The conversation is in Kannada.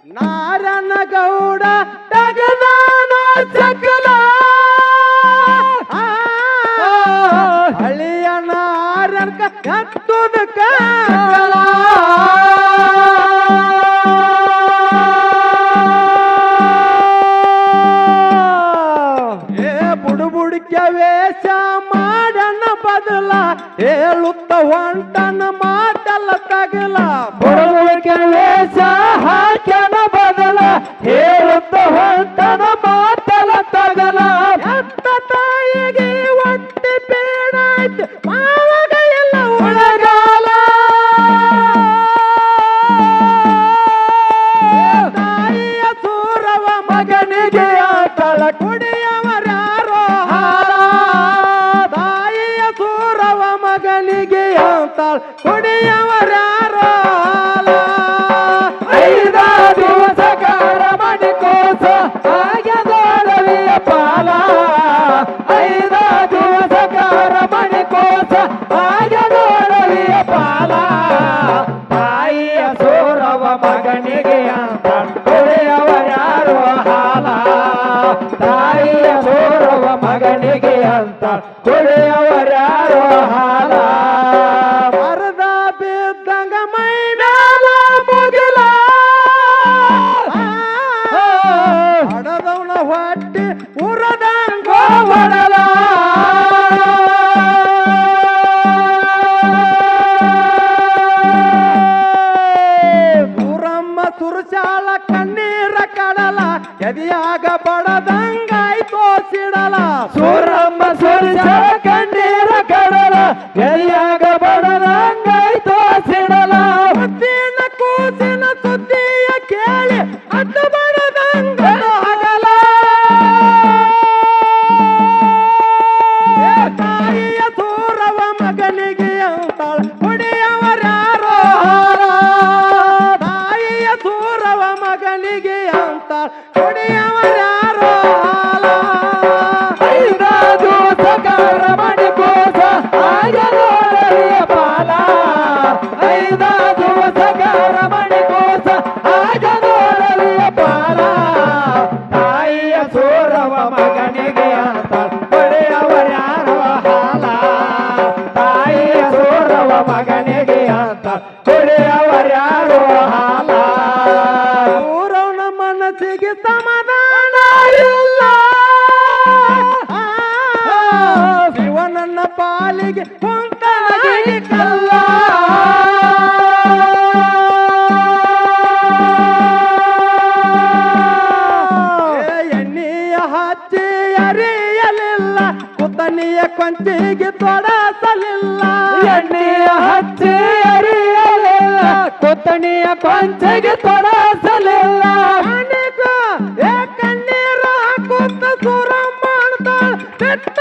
ನಾರಾಯಣಗೌಡ ತಗದಾನೋ ಚಕಲ ಹಳಿಯ ನಾರಾಯಣ ಎತ್ತುದ ಕಲ ಬುಡುಬುಡಿಕೆ ವೇಷ ಮಾಡಣ ಬದಲ ಹೇಳುತ್ತ ಹೊಂಟನ ಮಾತಲ್ಲ ತಗಲ ಬುಡುಬುಡಿಕೆ ವೇಷ ಹಾಕ್ಯನ ಬದಲ ಹೇಳುತ್ತ ಹೊಂಟನ ಮಾತಲ್ಲ ತಗಲ ಎತ್ತ ತಾಯಿಗೆ ಒಟ್ಟಿ ಬೇಡ ಮಾವಾಗ ಎಲ್ಲ ಒಳಗಾಲ ತಾಯಿಯ ಸೂರವ ಮಗನಿಗೆ ಆತಳ ಕುಡಿಯವರ್ಯಾರೋ ಹಾರ ತಾಯಿಯ ಸೂರವ ಮಗನಿಗೆ ಅಂತಾಳ ಕುಡಿಯವರ್ಯಾರೋ ಹಾಲ 5 ದಿವಸಕಾರ ಮಣಿಕೋಸ ಆಗ್ಯದೊಡವಿಯ ಪಾಲ 5 ದಿವಸಕಾರ ಮಣಿಕೋಸ ಆಗ್ಯದೊಡವಿಯ ಪಾಲ ತಾಯಿಯ ಸೂರವ ಮಗನಿಗೆ ಅಂತ ಕುಡಿಯವರ್ಯಾರೋ ಹಾಲ ತಾಯಿಯ ಸೂರವ ಮಗನಿಗೆ ಅಂತ ಕುಡಿಯವರ್ಯಾರೋ ಹಾಲ ಮರದ ಬಿದ್ದಂಗ ಮೈ ಮ್ಯಾಲ ಮುಗಿಲ ಹಡದವನ ಹೊಟ್ಟಿ ಉರದಂಗ ಹೊಡಲ ಸೂರಮ್ಮ ಸುರಚಾಳ ಕಣ್ಣೀರ ಕಡಲ ಎದಿಯಾಗ ಬಡದಂಗಾಯ್ತೋ ಸಿಡಲ ಸೂರಮ್ಮ ಸುರಿಸ ಕಣ್ಣೀರ ಕಡಲ ಎಲ್ಲಿಯಾಗ ಬಡದಂಗಾಯ್ತು ಸಿಡಲ ಮುದ್ದಿನ ಕೂಸಿನ ಸುದ್ದಿಯ ಕೇಳಿ ಅಡ್ಡ ಬಡದಂಗ ಆಗಲ ತಾಯಿಯ ಸೂರವ ಮಗನಿಗೆ ಅಂತಾಳ ಕುಡಿಯವರ್ಯಾರೋ ಹಾರ ತಾಯಿಯ ಸೂರವ ಮಗನಿಗೆ ಅಂತಾಳ ಕುಡಿಯವರ್ಯಾರೋ ಹಾಲ 5 ದಿವಸಕಾರ ಮಣಿಕೋಸ ಆಗದೊಡವಿಯ ಪಾಲ 5 ದಿವಸಕಾರ ಮಣಿಕೋಸ ಆಗದೊಡವಿಯ ಪಾಲ ತಾಯಿಯ ಸೂರವ ಮಗನಿಗೆ ಅಂತ ಕುಡಿಯವರ್ಯಾರೋ ಹಾಲ ತಾಯಿಯ ಸೂರವ ಮಗನಿಗೆ ಅಂತ ಕುಡಿಯವರ್ಯಾರೋ ಹಾಲ ಸೂರವನ ಮನಸ್ಸಿಗೆ ಸಮಾಧಾನ ಇಲ್ಲ ಶಿವನನ್ನ ಪಾಲಿಗೆ ಕುಂತಲಗಿ ಕಲ್ಲ ಎಣ್ಣೆಯ ಹಚ್ಚಿ ಅರಿಯಲಿಲ್ಲ ಕುತನಿಯ ಕೊಂಚಿಗೆ ತೊಡಸಲಿಲ್ಲ ಎಣ್ಣೆಯ ಹಚ್ಚಿ ಅರಿಯಲಿಲ್ಲ ಕೊತ್ತಣಿಯ ಕೊಂಚಗೆ ತೊಡಸಲಿಲ್ಲ ಕಣ್ಣೀರು ಹಾಕುತ್ತ ಸೂರಮ್ಮ ಅಂತಾಳ ಕೆಟ್ಟ